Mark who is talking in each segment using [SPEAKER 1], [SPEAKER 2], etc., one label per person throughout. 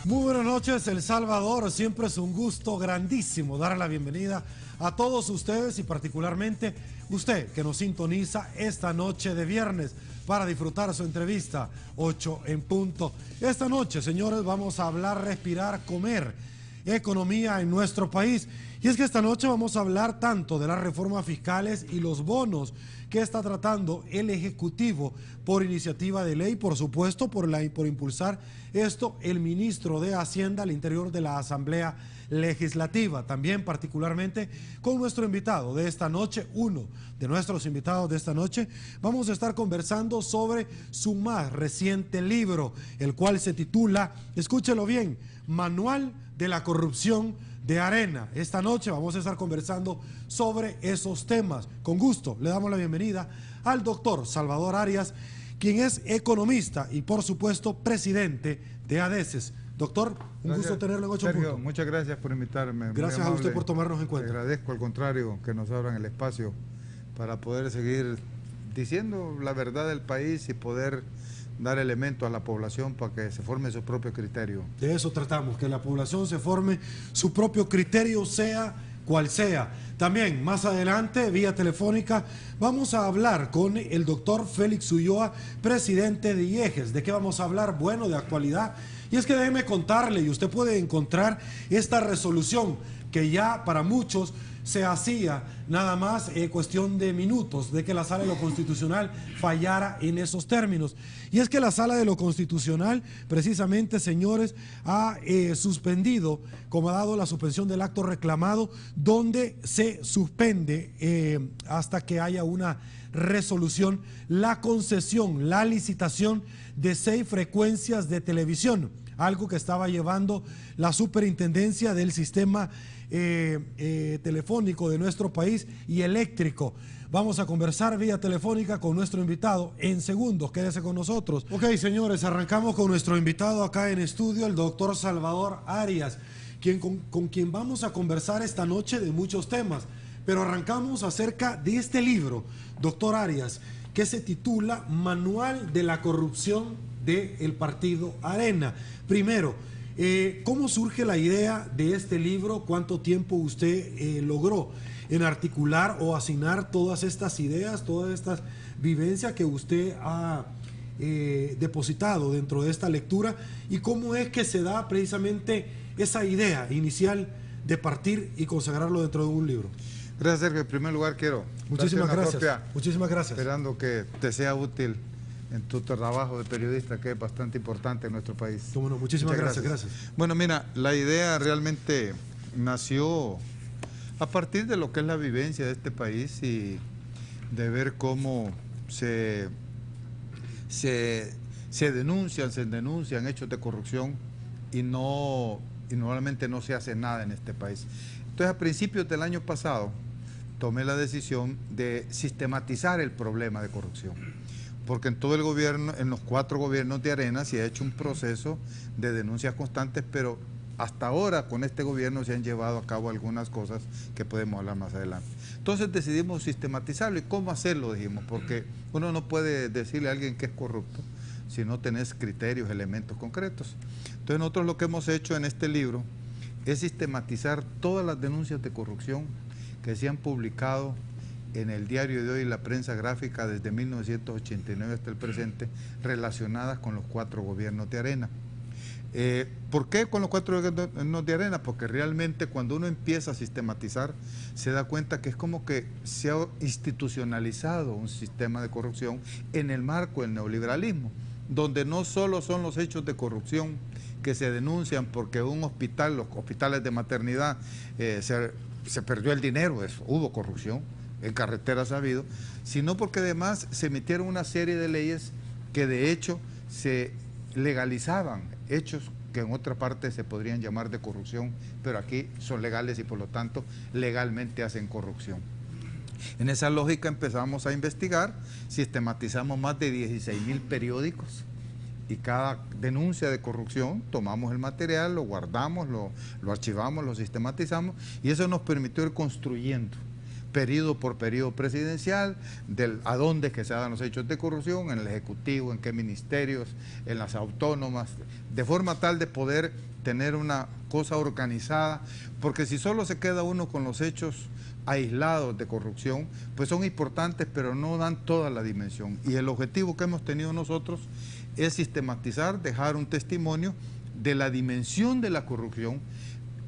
[SPEAKER 1] Muy buenas noches, El Salvador. Siempre es un gusto grandísimo dar la bienvenida a todos ustedes y particularmente usted que nos sintoniza esta noche de viernes para disfrutar su entrevista 8 en punto. Esta noche, señores, vamos a hablar, respirar, comer, economía en nuestro país. Y es que esta noche vamos a hablar tanto de las reformas fiscales y los bonos que está tratando el Ejecutivo por iniciativa de ley, por supuesto, por impulsar esto el ministro de Hacienda al interior de la Asamblea Legislativa. También particularmente con nuestro invitado de esta noche, uno de nuestros invitados de esta noche, vamos a estar conversando sobre su más reciente libro, el cual se titula, escúchelo bien, Manual de la Corrupción de Arena. Esta noche vamos a estar conversando sobre esos temas. Con gusto le damos la bienvenida al doctor Salvador Arias, quien es economista y por supuesto presidente de ADECES. Doctor, un gusto tenerlo en 8
[SPEAKER 2] Sergio,
[SPEAKER 1] puntos.
[SPEAKER 2] Muchas gracias por invitarme.
[SPEAKER 1] Gracias a usted por tomarnos en cuenta.
[SPEAKER 2] Te agradezco, al contrario, que nos abran el espacio para poder seguir diciendo la verdad del país y poder dar elementos a la población para que se forme su propio criterio.
[SPEAKER 1] De eso tratamos, que la población se forme su propio criterio, sea cual sea. También más adelante, vía telefónica, vamos a hablar con el doctor Félix Ulloa, presidente de IEGES. ¿De qué vamos a hablar? Bueno, de actualidad. Y es que déjeme contarle, y usted puede encontrar esta resolución que ya para muchos se hacía nada más cuestión de minutos de que la Sala de lo Constitucional fallara en esos términos. Y es que la Sala de lo Constitucional, precisamente, señores, ha suspendido, como ha dado la suspensión del acto reclamado, donde se suspende hasta que haya una resolución la concesión, la licitación de 6 frecuencias de televisión, algo que estaba llevando la superintendencia del sistema telefónico de nuestro país y eléctrico. Vamos a conversar vía telefónica con nuestro invitado en segundos. Quédese con nosotros. Ok, señores, arrancamos con nuestro invitado acá en estudio, el doctor Salvador Arias, con quien vamos a conversar esta noche de muchos temas. Pero arrancamos acerca de este libro, doctor Arias, que se titula Manual de la Corrupción del Partido Arena. Primero, ¿cómo surge la idea de este libro? ¿Cuánto tiempo usted logró en articular o asignar todas estas ideas, todas estas vivencias que usted ha depositado dentro de esta lectura? ¿Y cómo es que se da precisamente esa idea inicial de partir y consagrarlo dentro de un libro?
[SPEAKER 2] Gracias, Sergio. En primer lugar quiero
[SPEAKER 1] Muchísimas gracias. Muchísimas gracias.
[SPEAKER 2] Esperando que te sea útil en tu trabajo de periodista, que es bastante importante en nuestro país.
[SPEAKER 1] Cómo no, muchísimas gracias.
[SPEAKER 2] Bueno, mira, la idea realmente nació a partir de lo que es la vivencia de este país y de ver cómo se denuncian hechos de corrupción y normalmente no se hace nada en este país. Entonces, a principios del año pasado, tomé la decisión de sistematizar el problema de corrupción, porque en todo el gobierno, en los 4 gobiernos de Arena, se ha hecho un proceso de denuncias constantes, pero hasta ahora con este gobierno se han llevado a cabo algunas cosas que podemos hablar más adelante. Entonces decidimos sistematizarlo. ¿Y cómo hacerlo? Dijimos, porque uno no puede decirle a alguien que es corrupto si no tenés criterios, elementos concretos. Entonces nosotros lo que hemos hecho en este libro es sistematizar todas las denuncias de corrupción que se han publicado en el diario de hoy y la prensa gráfica desde 1989 hasta el presente, relacionadas con los 4 gobiernos de Arena. ¿Por qué con los 4 gobiernos de Arena? Porque realmente cuando uno empieza a sistematizar, se da cuenta que es como que se ha institucionalizado un sistema de corrupción en el marco del neoliberalismo, donde no solo son los hechos de corrupción que se denuncian porque un hospital, los hospitales de maternidad, se perdió el dinero, hubo corrupción, en carreteras ha habido, sino porque además se emitieron una serie de leyes que de hecho se legalizaban hechos que en otra parte se podrían llamar de corrupción, pero aquí son legales y por lo tanto legalmente hacen corrupción. En esa lógica empezamos a investigar, sistematizamos más de 16.000 periódicos y cada denuncia de corrupción tomamos el material, lo guardamos, lo archivamos, lo sistematizamos y eso nos permitió ir construyendo periodo por periodo presidencial, a dónde que se dan los hechos de corrupción, en el Ejecutivo, en qué ministerios, en las autónomas, de forma tal de poder tener una cosa organizada, porque si solo se queda uno con los hechos aislados de corrupción, pues son importantes, pero no dan toda la dimensión. Y el objetivo que hemos tenido nosotros es sistematizar, dejar un testimonio de la dimensión de la corrupción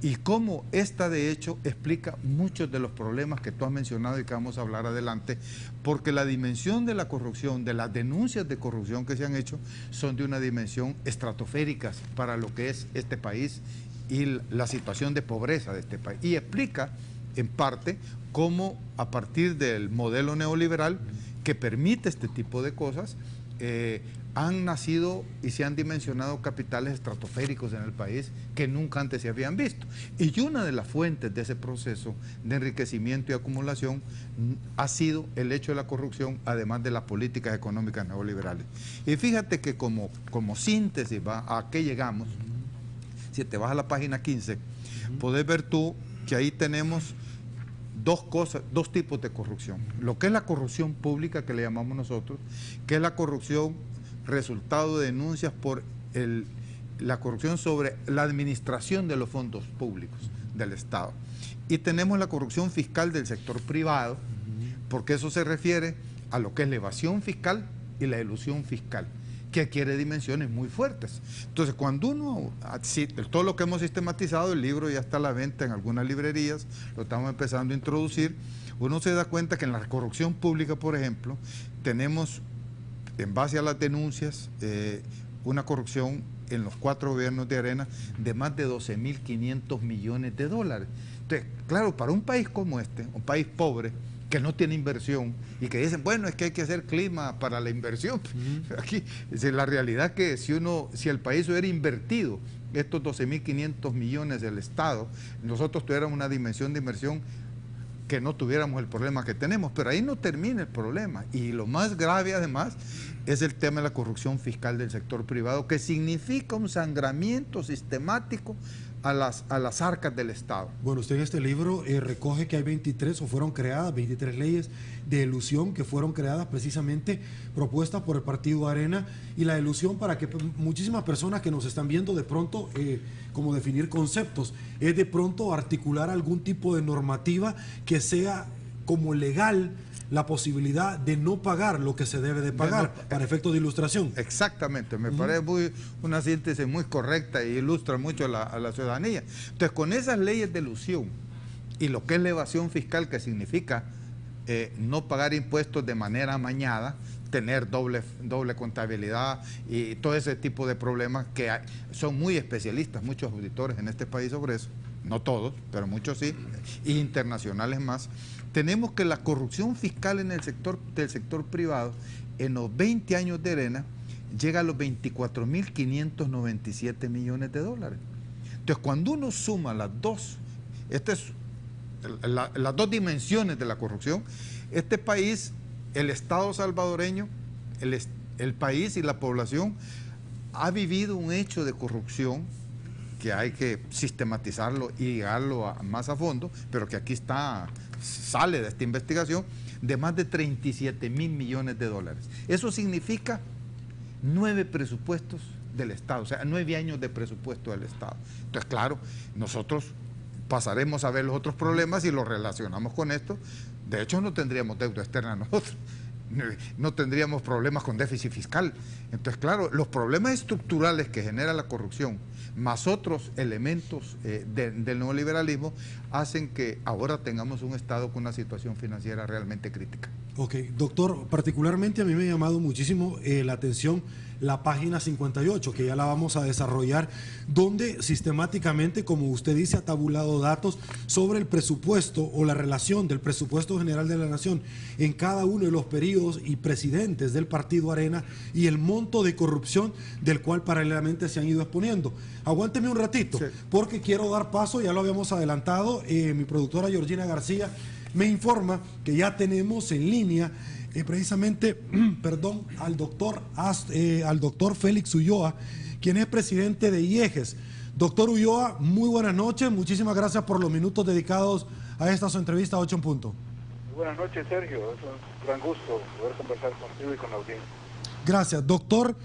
[SPEAKER 2] y cómo esta de hecho explica muchos de los problemas que tú has mencionado y que vamos a hablar adelante, porque la dimensión de la corrupción, de las denuncias de corrupción que se han hecho, son de una dimensión estratosférica para lo que es este país y la situación de pobreza de este país. Y explica en parte cómo a partir del modelo neoliberal que permite este tipo de cosas, han nacido y se han dimensionado capitales estratosféricos en el país que nunca antes se habían visto. Y una de las fuentes de ese proceso de enriquecimiento y acumulación ha sido el hecho de la corrupción, además de las políticas económicas neoliberales. Y fíjate que como síntesis, ¿a qué llegamos? Si te vas a la página 15, podés ver tú que ahí tenemos dos tipos de corrupción. Lo que es la corrupción pública, que le llamamos nosotros, que es la corrupción resultado de denuncias por la corrupción sobre la administración de los fondos públicos del Estado. Y tenemos la corrupción fiscal del sector privado, porque eso se refiere a lo que es la evasión fiscal y la elusión fiscal, que adquiere dimensiones muy fuertes. Entonces, cuando uno, todo lo que hemos sistematizado, el libro ya está a la venta en algunas librerías, lo estamos empezando a introducir, uno se da cuenta que en la corrupción pública, por ejemplo, tenemos, en base a las denuncias, una corrupción en los 4 gobiernos de Arena de más de 12.500 millones de dólares. Entonces, claro, para un país como este, un país pobre, que no tiene inversión y que dicen, bueno, es que hay que hacer clima para la inversión. Aquí, la realidad es que si el país hubiera invertido estos 12.500 millones del Estado, nosotros tuviéramos una dimensión de inversión que no tuviéramos el problema que tenemos, pero ahí no termina el problema. Y lo más grave además es el tema de la corrupción fiscal del sector privado, que significa un sangramiento sistemático a las arcas del Estado.
[SPEAKER 1] Bueno, usted en este libro recoge que hay 23 o fueron creadas 23 leyes de elusión que fueron creadas precisamente propuestas por el Partido Arena, y la elusión, para que muchísimas personas que nos están viendo de pronto, como definir conceptos, es de pronto articular algún tipo de normativa que sea como legal la posibilidad de no pagar lo que se debe de pagar, para efectos de ilustración.
[SPEAKER 2] Exactamente, me parece una síntesis muy correcta y ilustra mucho a la ciudadanía. Entonces, con esas leyes de elusión y lo que es la evasión fiscal, que significa no pagar impuestos de manera amañada, tener doble contabilidad y todo ese tipo de problemas que son muy especialistas, muchos auditores en este país sobre eso, no todos, pero muchos sí, y internacionales más. Tenemos que la corrupción fiscal en el sector privado, en los 20 años de Arena, llega a los 24.597 millones de dólares. Entonces, cuando uno suma las dos dimensiones de la corrupción, este país, el Estado salvadoreño, el país y la población ha vivido un hecho de corrupción que hay que sistematizarlo y llegarlo más a fondo, pero que aquí sale de esta investigación, de más de 37.000 millones de dólares. Eso significa 9 presupuestos del Estado, o sea, 9 años de presupuesto del Estado. Entonces, claro, nosotros pasaremos a ver los otros problemas y los relacionamos con esto. De hecho, no tendríamos deuda externa nosotros, no tendríamos problemas con déficit fiscal. Entonces, claro, los problemas estructurales que genera la corrupción, más otros elementos del neoliberalismo, hacen que ahora tengamos un Estado con una situación financiera realmente crítica.
[SPEAKER 1] Ok, doctor, particularmente a mí me ha llamado muchísimo la atención la página 58, que ya la vamos a desarrollar, donde sistemáticamente, como usted dice, ha tabulado datos sobre el presupuesto o la relación del presupuesto general de la Nación en cada uno de los periodos y presidentes del Partido Arena y el monto de corrupción del cual paralelamente se han ido exponiendo. Aguánteme un ratito, sí, porque quiero dar paso, ya lo habíamos adelantado, mi productora Georgina García me informa que ya tenemos en línea precisamente, perdón, al doctor Félix Ulloa, quien es presidente de IEGES. Doctor Ulloa, muy buenas noches, muchísimas gracias por los minutos dedicados a esta su entrevista 8 en punto.
[SPEAKER 3] Muy buenas noches, Sergio, es un gran gusto poder conversar contigo y con la audiencia.
[SPEAKER 1] Gracias, doctor.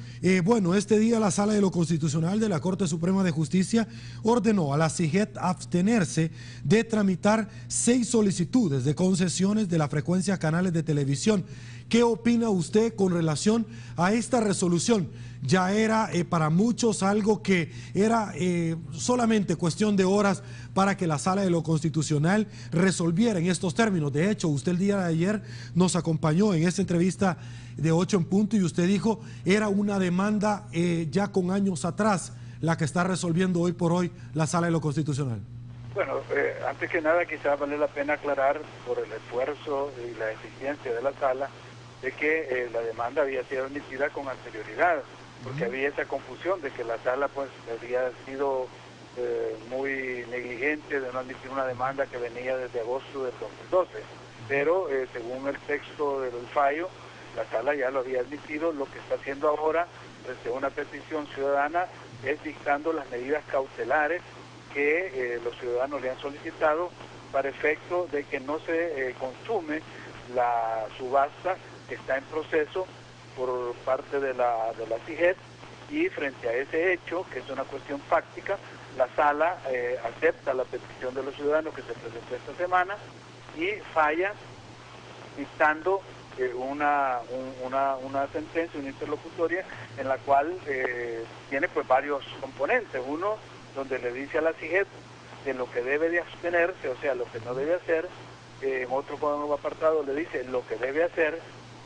[SPEAKER 1] Bueno, este día la Sala de lo Constitucional de la Corte Suprema de Justicia ordenó a la CIGET abstenerse de tramitar 6 solicitudes de concesiones de la frecuencia canales de televisión. ¿Qué opina usted con relación a esta resolución? Ya era para muchos algo que era solamente cuestión de horas para que la Sala de lo Constitucional resolviera en estos términos. De hecho, usted el día de ayer nos acompañó en esta entrevista de 8 en punto y usted dijo era una demanda ya con años atrás la que está resolviendo hoy por hoy la Sala de lo Constitucional.
[SPEAKER 3] Bueno, antes que nada quizás vale la pena aclarar por el esfuerzo y la eficiencia de la Sala de que la demanda había sido admitida con anterioridad, porque había esa confusión de que la Sala pues había sido muy negligente de no admitir una demanda que venía desde agosto del 2012, pero según el texto del fallo, la Sala ya lo había admitido. Lo que está haciendo ahora, desde una petición ciudadana, es dictando las medidas cautelares que los ciudadanos le han solicitado para efecto de que no se consume la subasta que está en proceso por parte de la CIGET, y frente a ese hecho, que es una cuestión fáctica, la Sala acepta la petición de los ciudadanos que se presentó esta semana y falla dictando una sentencia, una interlocutoria, en la cual tiene pues varios componentes. Uno, donde le dice a la CIGET de lo que debe de abstenerse, o sea, lo que no debe hacer. En otro apartado le dice lo que debe hacer,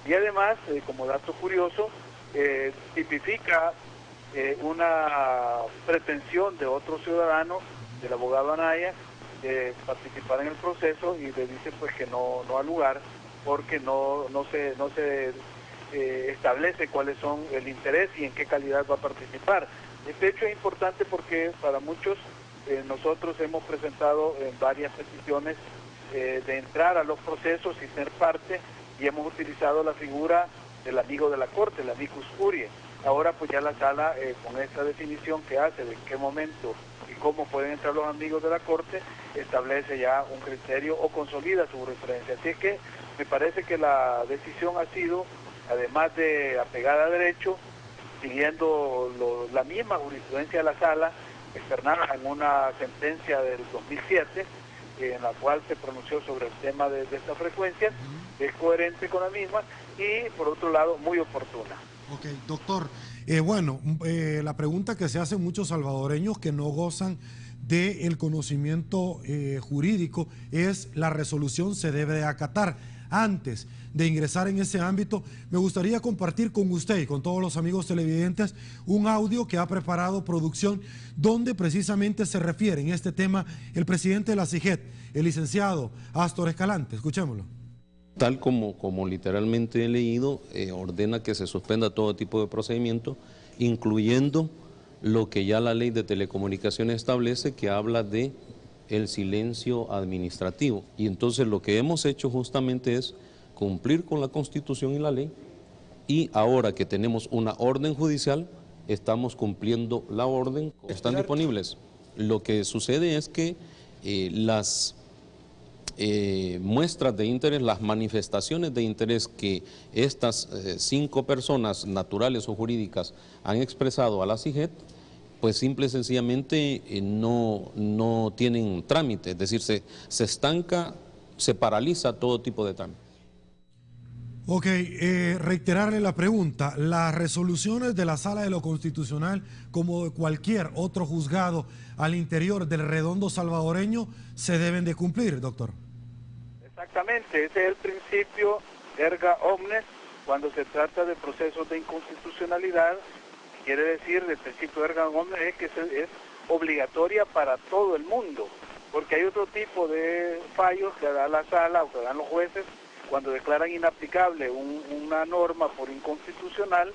[SPEAKER 3] y además, como dato curioso, tipifica una pretensión de otro ciudadano, del abogado Anaya, de participar en el proceso, y le dice pues que no ha lugar, porque no se establece cuáles son el interés y en qué calidad va a participar. Este hecho es importante porque para muchos nosotros hemos presentado varias peticiones de entrar a los procesos y ser parte, y hemos utilizado la figura del amigo de la Corte, el amicus curiae. Ahora pues ya la Sala, con esta definición que hace de en qué momento y cómo pueden entrar los amigos de la Corte, establece ya un criterio o consolida su referencia. Así es que me parece que la decisión ha sido, además de apegada a derecho, siguiendo la misma jurisprudencia de la Sala, externada en una sentencia del 2007, en la cual se pronunció sobre el tema de esta frecuencia, es coherente con la misma y, por otro lado, muy oportuna.
[SPEAKER 1] Ok, doctor. La pregunta que se hacen muchos salvadoreños que no gozan del conocimiento jurídico es: la resolución se debe de acatar. Antes de ingresar en ese ámbito, me gustaría compartir con usted y con todos los amigos televidentes un audio que ha preparado producción, donde precisamente se refiere en este tema el presidente de la CIGET, el licenciado Astor Escalante. Escuchémoslo.
[SPEAKER 4] Tal como literalmente he leído, ordena que se suspenda todo tipo de procedimiento, incluyendo lo que ya la ley de telecomunicaciones establece, que habla de el silencio administrativo. Y entonces lo que hemos hecho justamente es cumplir con la Constitución y la ley, y ahora que tenemos una orden judicial, estamos cumpliendo la orden, están disponibles. Lo que sucede es que las muestras de interés, las manifestaciones de interés que estas 5 personas naturales o jurídicas han expresado a la CIGET, pues simple y sencillamente no tienen trámite, es decir, se estanca, se paraliza todo tipo de trámite.
[SPEAKER 1] Ok, reiterarle la pregunta: las resoluciones de la Sala de lo Constitucional, como de cualquier otro juzgado al interior del redondo salvadoreño, se deben de cumplir, doctor.
[SPEAKER 3] Exactamente, ese es el principio erga omnes cuando se trata de procesos de inconstitucionalidad. Quiere decir, el principio erga omnes es que es obligatoria para todo el mundo, porque hay otro tipo de fallos que da la Sala o que dan los jueces cuando declaran inaplicable una norma por inconstitucional,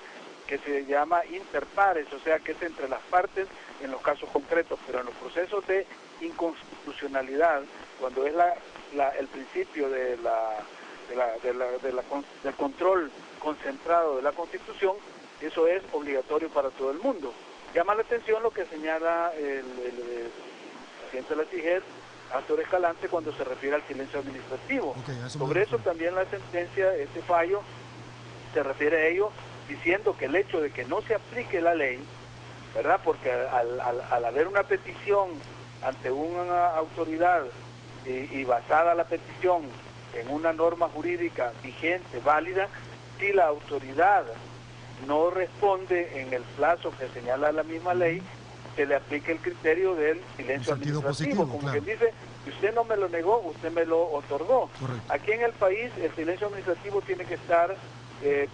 [SPEAKER 3] que se llama inter pares, o sea que es entre las partes en los casos concretos, pero en los procesos de inconstitucionalidad, cuando es el principio del control concentrado de la Constitución, eso es obligatorio para todo el mundo. Llama la atención lo que señala el presidente de la CIGET, Astor Escalante, cuando se refiere al silencio administrativo. Sobre eso también la sentencia, este fallo, se refiere a ello diciendo que el hecho de que no se aplique la ley, ¿verdad? Porque al haber una petición ante una autoridad y basada la petición en una norma jurídica vigente, válida, si la autoridad no responde en el plazo que señala la misma ley, se le aplica el criterio del silencio administrativo, positivo, como claro. Quien dice, si usted no me lo negó, usted me lo otorgó. Correcto. Aquí en el país el silencio administrativo tiene que estar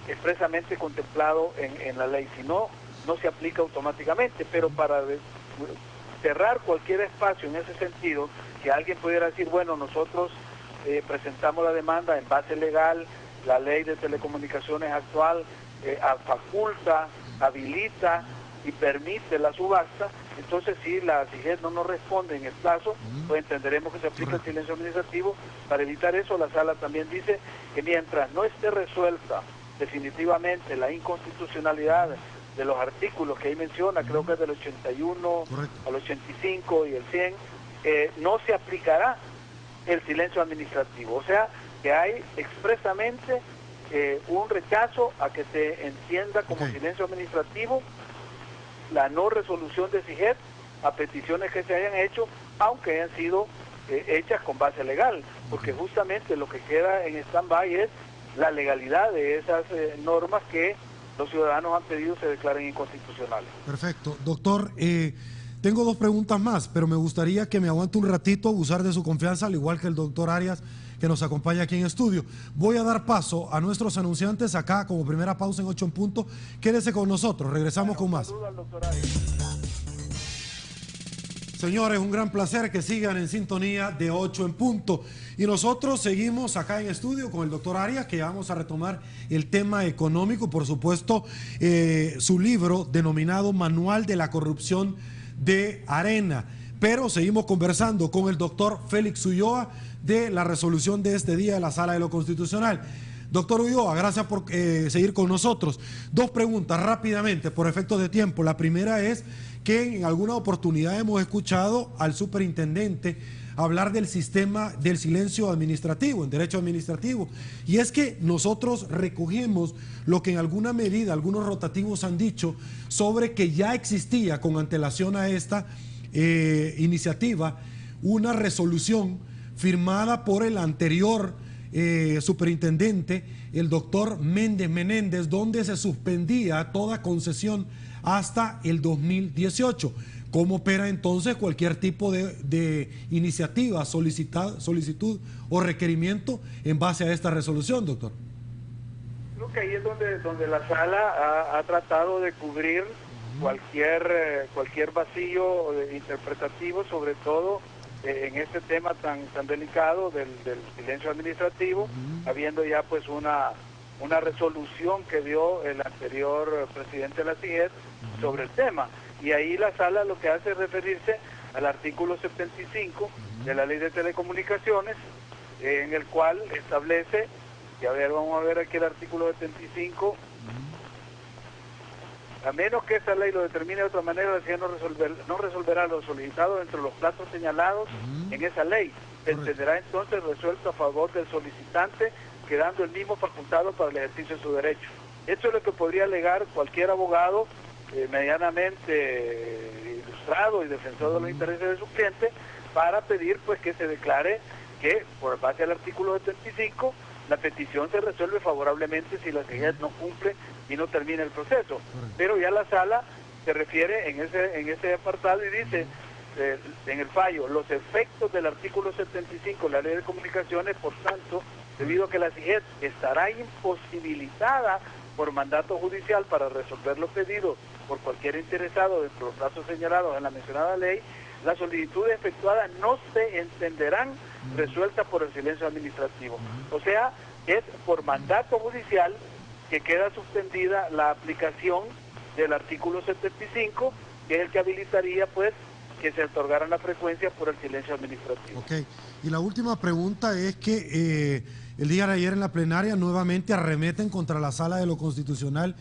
[SPEAKER 3] expresamente contemplado en la ley, si no, no se aplica automáticamente, pero para cerrar cualquier espacio en ese sentido, que alguien pudiera decir, bueno, nosotros presentamos la demanda en base legal, la ley de telecomunicaciones actual faculta, habilita y permite la subasta, entonces si la CIGED no nos responde en el plazo, pues entenderemos que se aplica el silencio administrativo. Para evitar eso, la sala también dice que mientras no esté resuelta definitivamente la inconstitucionalidad de los artículos que ahí menciona, creo que es del 81 al 85 y el 100, no se aplicará el silencio administrativo. O sea, que hay expresamente un rechazo a que se entienda como silencio administrativo la no resolución de CIGED a peticiones que se hayan hecho, aunque hayan sido hechas con base legal, porque justamente lo que queda en stand-by es la legalidad de esas normas que los ciudadanos han pedido se declaren inconstitucionales.
[SPEAKER 1] Perfecto. Doctor, tengo dos preguntas más, pero me gustaría que me aguante un ratito, abusar de su confianza, al igual que el doctor Arias, que nos acompaña aquí en estudio. Voy a dar paso a nuestros anunciantes acá como primera pausa en 8 en punto. Quédese con nosotros, regresamos con más. Señores, un gran placer que sigan en sintonía de 8 en punto. Y nosotros seguimos acá en estudio con el doctor Arias, que ya vamos a retomar el tema económico, por supuesto, su libro denominado Manual de la Corrupción de Arena. Pero seguimos conversando con el doctor Félix Ulloa de la resolución de este día de la Sala de lo Constitucional. Doctor Ulloa, gracias por seguir con nosotros. Dos preguntas rápidamente, por efecto de tiempo. La primera es que en alguna oportunidad hemos escuchado al superintendente hablar del sistema del silencio administrativo, en derecho administrativo. Y es que nosotros recogemos lo que en alguna medida algunos rotativos han dicho sobre que ya existía con antelación a esta iniciativa una resolución firmada por el anterior superintendente, el doctor Méndez Menéndez, donde se suspendía toda concesión hasta el 2018. ¿Cómo opera entonces cualquier tipo de iniciativa, solicitud o requerimiento en base a esta resolución, doctor?
[SPEAKER 3] Creo que ahí es donde la sala ha tratado de cubrir cualquier vacío interpretativo, sobre todo en este tema tan delicado del silencio administrativo, habiendo ya pues una resolución que dio el anterior presidente de la CIGED sobre el tema. Y ahí la sala lo que hace es referirse al artículo 75 de la Ley de Telecomunicaciones, en el cual establece, y a ver, vamos a ver aquí el artículo 75, a menos que esa ley lo determine de otra manera, la CIGED no resolverá lo solicitado dentro de los plazos señalados en esa ley. Se entenderá entonces resuelto a favor del solicitante, quedando el mismo facultado para el ejercicio de su derecho. Esto es lo que podría alegar cualquier abogado medianamente ilustrado y defensor de los intereses de su cliente, para pedir pues que se declare que, por base al artículo 75, la petición se resuelve favorablemente si la CIGED no cumple y no termina el proceso. Pero ya la sala se refiere en ese apartado y dice, en el fallo, los efectos del artículo 75 de la Ley de Comunicaciones, por tanto, debido a que la CIGED estará imposibilitada por mandato judicial para resolver los pedidos por cualquier interesado dentro de los plazos señalados en la mencionada ley, las solicitudes efectuadas no se entenderán resueltas por el silencio administrativo. O sea, es por mandato judicial que queda suspendida la aplicación del artículo 75, que es el que habilitaría pues que se otorgaran las frecuencias por el silencio administrativo.
[SPEAKER 1] Ok, y la última pregunta es que el día de ayer en la plenaria nuevamente arremeten contra la Sala de lo Constitucional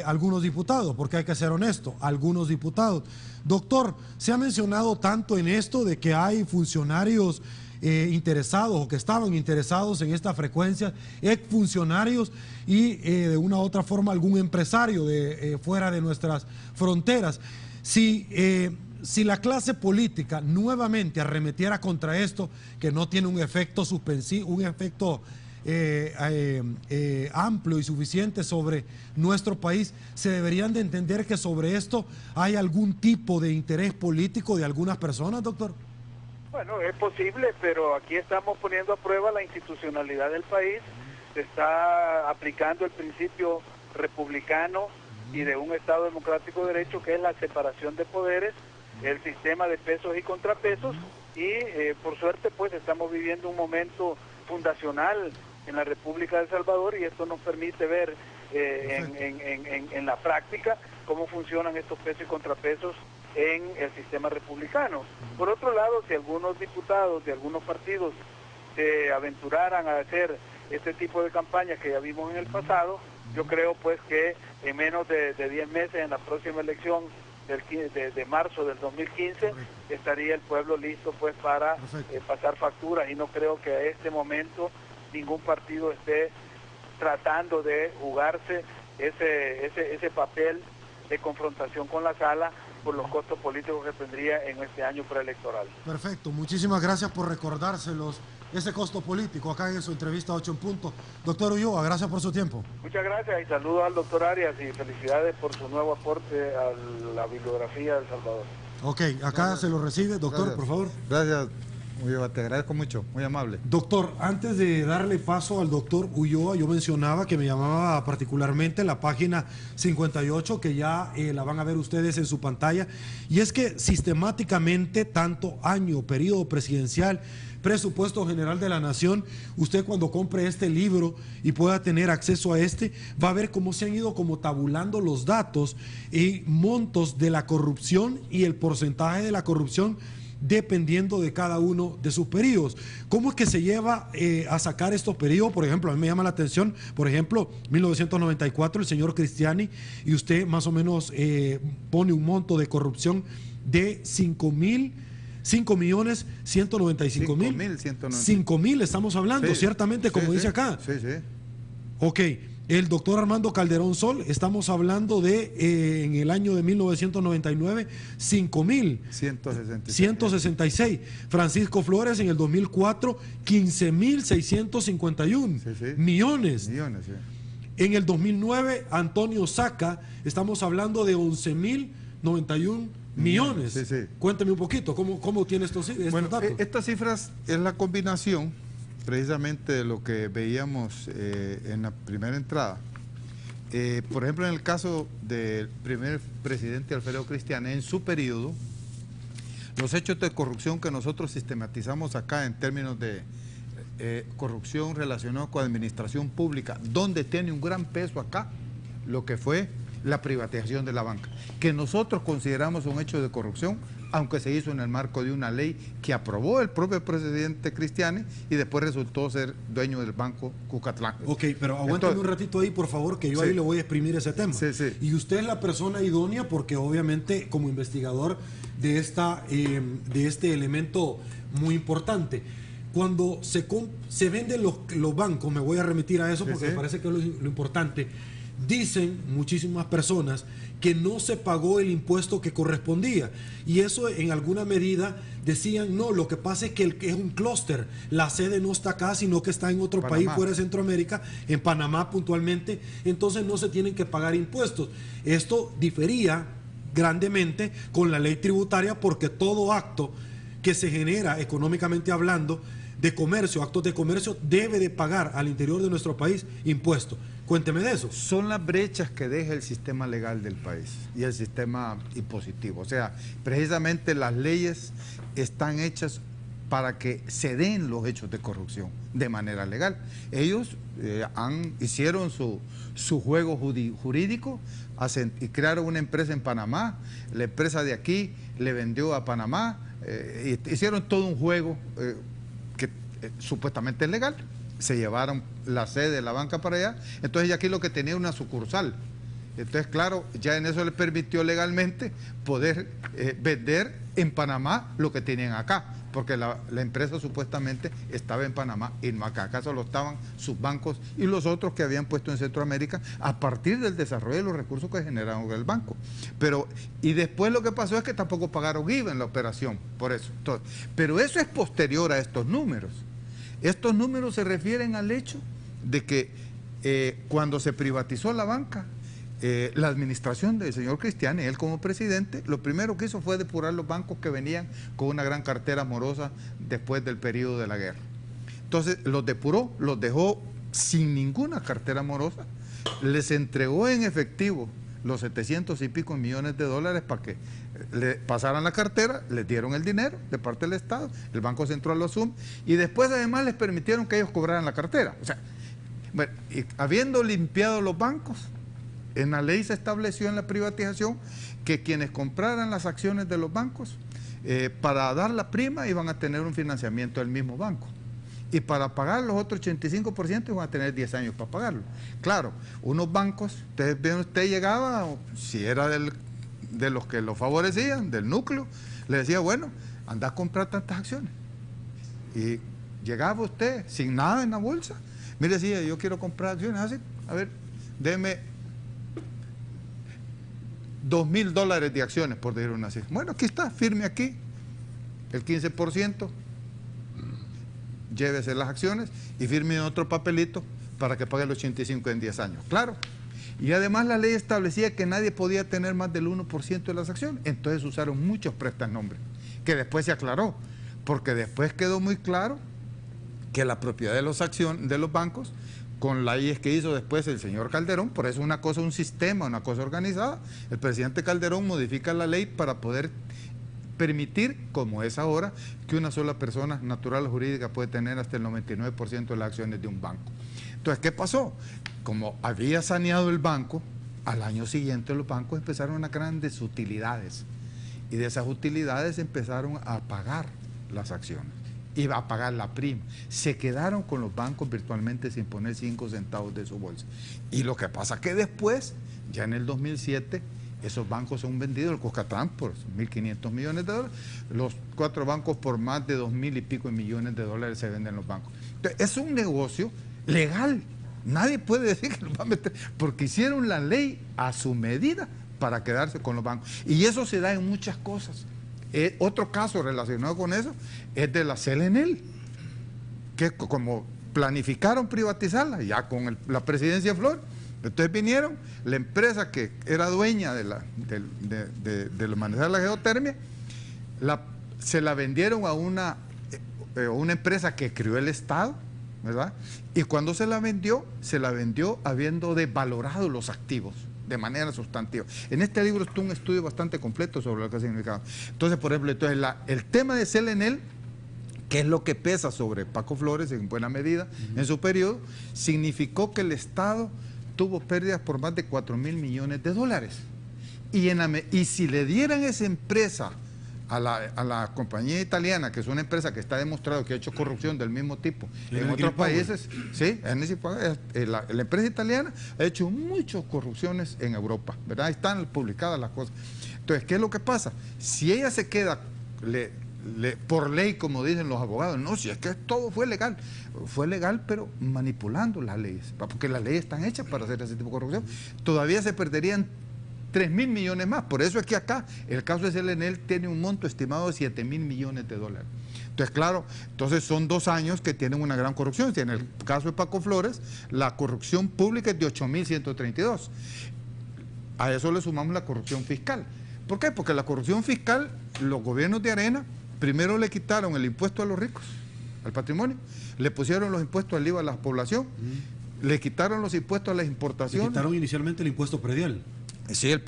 [SPEAKER 1] algunos diputados, porque hay que ser honesto, algunos diputados. Doctor, se ha mencionado tanto en esto de que hay funcionarios interesados o que estaban interesados en esta frecuencia, exfuncionarios y de una u otra forma algún empresario de fuera de nuestras fronteras. Si la clase política nuevamente arremetiera contra esto, que no tiene un efecto suspensivo, un efecto amplio y suficiente sobre nuestro país, se deberían de entender que sobre esto hay algún tipo de interés político de algunas personas, doctor.
[SPEAKER 3] Bueno, es posible, pero aquí estamos poniendo a prueba la institucionalidad del país. Se está aplicando el principio republicano y de un Estado democrático de derecho, que es la separación de poderes, el sistema de pesos y contrapesos, y por suerte pues estamos viviendo un momento fundacional en la República de El Salvador, y esto nos permite ver en la práctica cómo funcionan estos pesos y contrapesos en el sistema republicano. Por otro lado, si algunos diputados de algunos partidos se aventuraran a hacer este tipo de campañas que ya vimos en el pasado, yo creo pues que en menos de 10 meses, en la próxima elección de marzo del 2015, estaría el pueblo listo pues para pasar facturas, y no creo que a este momento ningún partido esté tratando de jugarse ese papel de confrontación con la sala por los costos políticos que tendría en este año preelectoral.
[SPEAKER 1] Perfecto, muchísimas gracias por recordárselos ese costo político acá en su entrevista 8 en punto. Doctor Ulloa, gracias por su tiempo.
[SPEAKER 3] Muchas gracias y saludos al doctor Arias y felicidades por su nuevo aporte a la bibliografía de El Salvador.
[SPEAKER 1] Ok, acá se lo recibe, doctor,
[SPEAKER 2] Gracias.
[SPEAKER 1] por favor.
[SPEAKER 2] Gracias, Ulloa, te agradezco mucho, muy amable.
[SPEAKER 1] Doctor, antes de darle paso al doctor Ulloa, yo mencionaba que me llamaba particularmente la página 58, que ya la van a ver ustedes en su pantalla, y es que sistemáticamente, tanto año, periodo presidencial, presupuesto general de la nación, usted cuando compre este libro y pueda tener acceso a este, va a ver cómo se han ido como tabulando los datos y montos de la corrupción y el porcentaje de la corrupción dependiendo de cada uno de sus periodos. ¿Cómo es que se lleva a sacar estos periodos? Por ejemplo, a mí me llama la atención, por ejemplo, 1994, el señor Cristiani, y usted más o menos pone un monto de corrupción de 5.195.000. 5.000 estamos hablando, sí, ciertamente, como dice acá.
[SPEAKER 2] Sí, sí.
[SPEAKER 1] Ok, el doctor Armando Calderón Sol, estamos hablando de, en el año de 1999, 5.166. Francisco Flores en el 2004, 15.651 millones.
[SPEAKER 2] Sí.
[SPEAKER 1] En el 2009, Antonio Saca, estamos hablando de 11.091 millones.
[SPEAKER 2] Sí.
[SPEAKER 1] Cuéntame un poquito, ¿cómo tiene estos datos?
[SPEAKER 2] Estas cifras es la combinación precisamente de lo que veíamos en la primera entrada. Por ejemplo, en el caso del primer presidente Alfredo Cristiani, en su periodo, los hechos de corrupción que nosotros sistematizamos acá en términos de corrupción relacionada con administración pública, donde tiene un gran peso acá lo que fue la privatización de la banca, que nosotros consideramos un hecho de corrupción, aunque se hizo en el marco de una ley que aprobó el propio presidente Cristiani y después resultó ser dueño del Banco Cucatlán.
[SPEAKER 1] Ok, pero aguántame un ratito ahí, por favor, que yo ahí le voy a exprimir ese tema.
[SPEAKER 2] Sí.
[SPEAKER 1] Y usted es la persona idónea porque obviamente como investigador de este elemento muy importante. Cuando se venden los bancos, me voy a remitir a eso porque me parece que es lo importante. Dicen muchísimas personas que no se pagó el impuesto que correspondía, y eso en alguna medida decían, no, lo que pasa es que es un clúster, la sede no está acá, sino que está en otro país fuera de Centroamérica, en Panamá puntualmente, entonces no se tienen que pagar impuestos. Esto difería grandemente con la ley tributaria, porque todo acto que se genera económicamente hablando de comercio, actos de comercio, debe de pagar al interior de nuestro país impuestos. Cuénteme de eso.
[SPEAKER 2] Son las brechas que deja el sistema legal del país y el sistema impositivo. O sea, precisamente las leyes están hechas para que se den los hechos de corrupción de manera legal. Ellos hicieron su juego jurídico y crearon una empresa en Panamá. La empresa de aquí le vendió a Panamá. Hicieron todo un juego que supuestamente es legal. Se llevaron la sede de la banca para allá. Entonces ya aquí lo que tenía una sucursal Entonces, claro, ya en eso le permitió legalmente poder vender en Panamá lo que tenían acá, porque la empresa supuestamente estaba en Panamá y no acá. Acá solo estaban sus bancos y los otros que habían puesto en Centroamérica a partir del desarrollo de los recursos que generaron el banco. Y después lo que pasó es que tampoco pagaron IVA en la operación, por eso. Pero eso es posterior a estos números. Estos números se refieren al hecho de que cuando se privatizó la banca, la administración del señor Cristiani, él como presidente, lo primero que hizo fue depurar los bancos que venían con una gran cartera morosa después del periodo de la guerra. Entonces los depuró, los dejó sin ninguna cartera morosa, les entregó en efectivo los 700 y pico millones de dólares para que le pasaran la cartera, les dieron el dinero de parte del Estado, el Banco Central lo asume, y después además les permitieron que ellos cobraran la cartera. O sea, bueno, y habiendo limpiado los bancos, en la ley se estableció en la privatización que quienes compraran las acciones de los bancos, para dar la prima iban a tener un financiamiento del mismo banco. Y para pagar los otros 85% iban a tener 10 años para pagarlo. Claro, unos bancos, usted llegaba, si era de los que lo favorecían, del núcleo, le decía, bueno, anda a comprar tantas acciones. Y llegaba usted sin nada en la bolsa. Mire, decía, yo quiero comprar acciones, así, a ver, deme $2,000 de acciones, por decirlo así. Bueno, aquí está, firme aquí, el 15%, llévese las acciones y firme en otro papelito para que pague el 85% en 10 años. Claro. Y además la ley establecía que nadie podía tener más del 1% de las acciones. Entonces usaron muchos prestanombres, que después se aclaró, porque después quedó muy claro que la propiedad de los bancos, con la ley que hizo después el señor Calderón, por eso una cosa, un sistema, una cosa organizada, el presidente Calderón modifica la ley para poder permitir, como es ahora, que una sola persona natural o jurídica puede tener hasta el 99% de las acciones de un banco. Entonces, ¿qué pasó? Como había saneado el banco, al año siguiente los bancos empezaron a grandes utilidades, y de esas utilidades empezaron a pagar las acciones, iba a pagar la prima. Se quedaron con los bancos virtualmente sin poner 5 centavos de su bolsa. Y lo que pasa que después, ya en el 2007, esos bancos son vendidos, el Cuscatlán por 1.500 millones de dólares, los 4 bancos por más de 2.000 y pico millones de dólares se venden los bancos. Entonces, es un negocio legal. Nadie puede decir que los va a meter, porque hicieron la ley a su medida para quedarse con los bancos. Y eso se da en muchas cosas. Otro caso relacionado con eso es de la CLNL, que como planificaron privatizarla ya con la presidencia de Flor, entonces vinieron, la empresa que era dueña de manejar la geotermia, se la vendieron a una empresa que creó el Estado, ¿verdad? Y cuando se la vendió habiendo devalorado los activos de manera sustantiva. En este libro está un estudio bastante completo sobre lo que ha significado. Entonces, por ejemplo, el tema de CLNL, que es lo que pesa sobre Paco Flores en buena medida en su periodo, significó que el Estado tuvo pérdidas por más de 4.000 millones de dólares. Y si le dieran esa empresa a la compañía italiana, que es una empresa que está demostrado que ha hecho corrupción del mismo tipo en otros países, sí, la empresa italiana ha hecho muchas corrupciones en Europa, ¿verdad? Ahí están publicadas las cosas. Entonces, ¿qué es lo que pasa? Si ella se queda por ley, como dicen los abogados, no, si es que todo fue legal pero manipulando las leyes, porque las leyes están hechas para hacer ese tipo de corrupción, todavía se perderían 3.000 millones más. Por eso es que acá el caso de CLNL tiene un monto estimado de 7.000 millones de dólares. Entonces, claro, son 2 años que tienen una gran corrupción. En el caso de Paco Flores, la corrupción pública es de 8.132. A eso le sumamos la corrupción fiscal. ¿Por qué? Porque la corrupción fiscal, los gobiernos de Arena, primero le quitaron el impuesto a los ricos, al patrimonio, le pusieron los impuestos al IVA a la población, le quitaron los impuestos a las importaciones. Le
[SPEAKER 1] quitaron inicialmente el impuesto predial.
[SPEAKER 2] Sí, el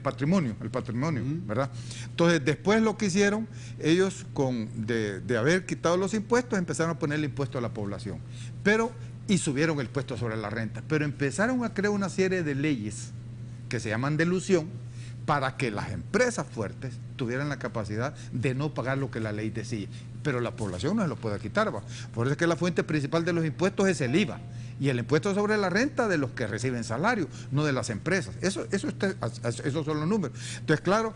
[SPEAKER 2] patrimonio, ¿verdad? Entonces, después lo que hicieron, ellos de haber quitado los impuestos, empezaron a poner el impuesto a la población, y subieron el impuesto sobre la renta, pero empezaron a crear una serie de leyes que se llaman de elusión, para que las empresas fuertes tuvieran la capacidad de no pagar lo que la ley decía, pero la población no se lo puede quitar, ¿va? Por eso es que la fuente principal de los impuestos es el IVA, y el impuesto sobre la renta de los que reciben salario, no de las empresas. Esos son los números. Entonces, claro,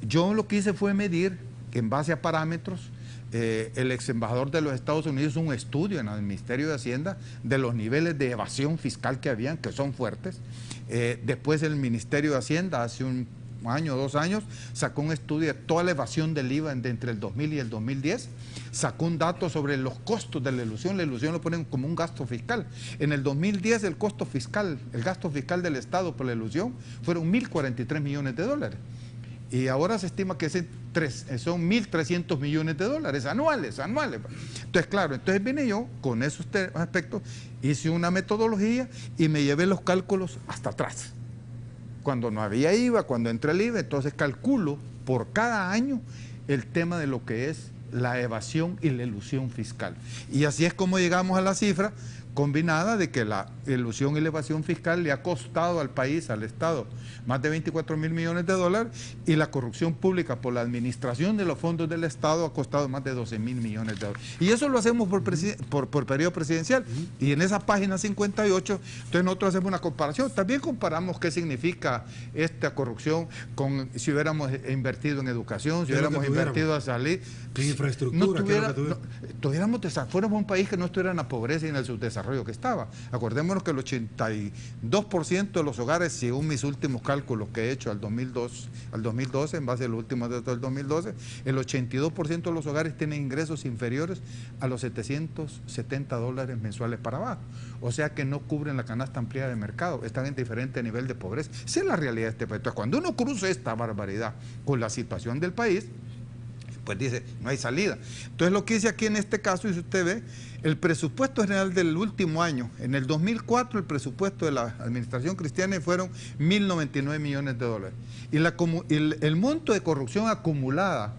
[SPEAKER 2] yo lo que hice fue medir en base a parámetros. El ex embajador de los Estados Unidos hizo un estudio en el Ministerio de Hacienda de los niveles de evasión fiscal que habían, que son fuertes. Después el Ministerio de Hacienda hace un año o 2 años sacó un estudio de toda la evasión del IVA entre el 2000 y el 2010, sacó un dato sobre los costos de la ilusión lo ponen como un gasto fiscal. En el 2010 el gasto fiscal del Estado por la ilusión fueron 1.043 millones de dólares. Y ahora se estima que son 1.300 millones de dólares anuales. Entonces, claro, entonces vine yo con esos aspectos, hice una metodología y me llevé los cálculos hasta atrás. Cuando no había IVA, cuando entra el IVA, entonces calculo por cada año el tema de lo que es la evasión y la elusión fiscal. Y así es como llegamos a la cifra combinada de que la elusión y la evasión fiscal le ha costado al país, al Estado, más de 24.000 millones de dólares, y la corrupción pública por la administración de los fondos del Estado ha costado más de 12.000 millones de dólares. Y eso lo hacemos por periodo presidencial. Y en esa página 58, entonces nosotros hacemos una comparación. También comparamos qué significa esta corrupción con si hubiéramos invertido en educación, si hubiéramos invertido a salir.
[SPEAKER 1] En infraestructura,
[SPEAKER 2] fuéramos un país que no estuviera en la pobreza y en el subdesarrollo que estaba. Acordémonos que el 82% de los hogares, según mis últimos cálculos que he hecho al 2012, en base a los últimos datos del 2012, el 82% de los hogares tienen ingresos inferiores a los $770 mensuales para abajo. O sea que no cubren la canasta ampliada de mercado, están en diferente nivel de pobreza. Esa es la realidad de este país. Entonces, cuando uno cruza esta barbaridad con la situación del país, pues dice, no hay salida. Entonces lo que hice aquí en este caso, y si usted ve, el presupuesto general del último año, en el 2004 el presupuesto de la administración cristiana fueron 1.099 millones de dólares. Y el monto de corrupción acumulada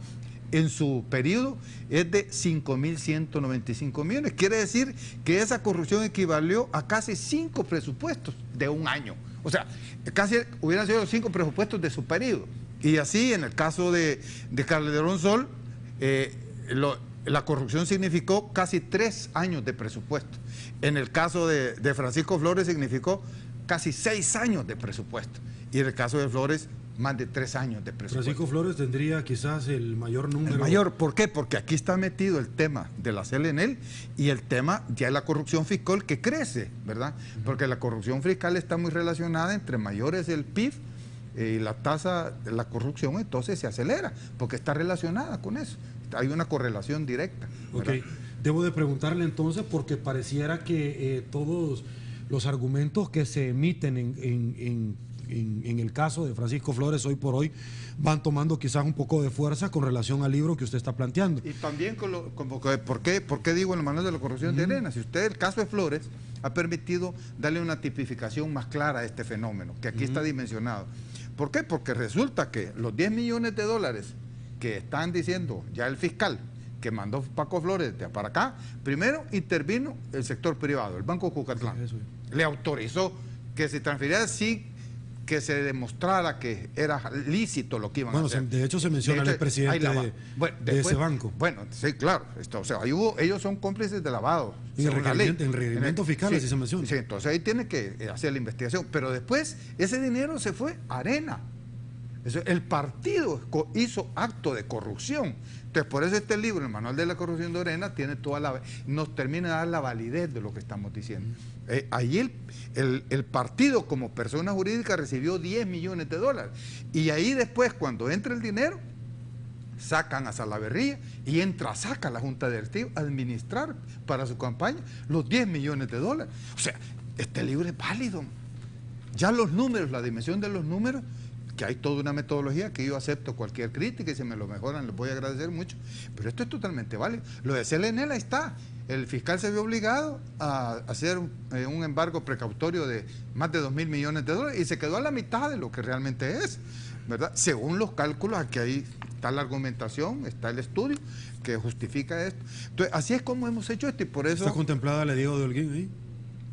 [SPEAKER 2] en su periodo es de 5.195 millones. Quiere decir que esa corrupción equivalió a casi 5 presupuestos de un año. O sea, casi hubieran sido los 5 presupuestos de su periodo. Y así, en el caso de Calderón Sol, la corrupción significó casi 3 años de presupuesto. En el caso de Francisco Flores significó casi 6 años de presupuesto. Y en el caso de Flores, más de 3 años de presupuesto.
[SPEAKER 1] Francisco Flores tendría quizás el mayor número.
[SPEAKER 2] El mayor, ¿por qué? Porque aquí está metido el tema de la CLNL y el tema ya de la corrupción fiscal que crece, ¿verdad? Porque la corrupción fiscal está muy relacionada, entre mayores el PIB y la tasa de la corrupción, entonces se acelera, porque está relacionada con eso. Hay una correlación directa, ¿verdad?
[SPEAKER 1] Ok, debo de preguntarle entonces, porque pareciera que todos los argumentos que se emiten en el caso de Francisco Flores hoy por hoy van tomando quizás un poco de fuerza con relación al libro que usted está planteando.
[SPEAKER 2] Y también ¿por qué digo en el manual de la corrupción de Arena? Si usted, el caso de Flores ha permitido darle una tipificación más clara a este fenómeno, que aquí está dimensionado. ¿Por qué? Porque resulta que los 10 millones de dólares que están diciendo ya el fiscal que mandó Paco Flores de para acá, primero intervino el sector privado, el Banco Cucatlán. Le autorizó que se transfiriera sin que se demostrara que era lícito lo que iban a hacer.
[SPEAKER 1] De hecho se menciona al presidente de ese banco.
[SPEAKER 2] Bueno, sí, claro. O sea, ellos son cómplices de lavado.
[SPEAKER 1] En el requerimiento fiscal así se menciona.
[SPEAKER 2] Sí, entonces ahí tiene que hacer la investigación. Pero después ese dinero se fue a Arena. El partido hizo acto de corrupción. Entonces, por eso este libro, el Manual de la Corrupción de Arena, nos termina de dar la validez de lo que estamos diciendo. Ahí el partido como persona jurídica recibió 10 millones de dólares. Y ahí después, cuando entra el dinero, sacan a Salaverría y saca a la Junta Directiva a administrar para su campaña los 10 millones de dólares. O sea, este libro es válido. Ya los números, la dimensión de los números, que hay toda una metodología que yo acepto cualquier crítica y si me lo mejoran les voy a agradecer mucho, pero esto es totalmente válido. Lo de CLNL ahí está. El fiscal se vio obligado a hacer un embargo precautorio de más de 2.000 millones de dólares y se quedó a la mitad de lo que realmente es, ¿verdad? Según los cálculos, aquí ahí está la argumentación, está el estudio que justifica esto. Entonces, así es como hemos hecho esto y por eso...
[SPEAKER 1] ¿Está contemplada la Diego de Holguín ahí?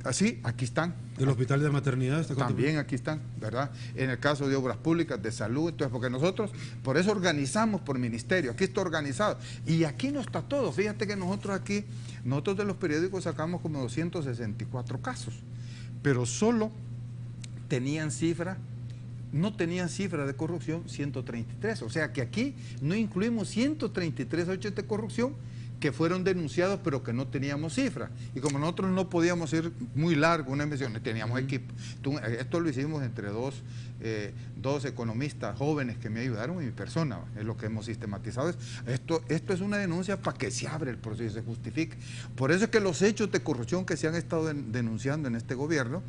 [SPEAKER 2] Así, aquí están.
[SPEAKER 1] ¿El hospital de maternidad está
[SPEAKER 2] también aquí están, ¿verdad? En el caso de obras públicas, de salud, entonces, porque nosotros, por eso organizamos por ministerio, aquí está organizado. Y aquí no está todo, fíjate que nosotros de los periódicos sacamos como 264 casos, pero solo tenían cifra, no tenían cifra de corrupción 133, o sea que aquí no incluimos 133 hechos de corrupción que fueron denunciados pero que no teníamos cifra, y como nosotros no podíamos ir muy largo una emisión, teníamos equipo. Esto lo hicimos entre dos economistas jóvenes que me ayudaron y mi persona, es lo que hemos sistematizado. Esto es una denuncia para que se abra el proceso y se justifique. Por eso es que los hechos de corrupción que se han estado denunciando en este gobierno,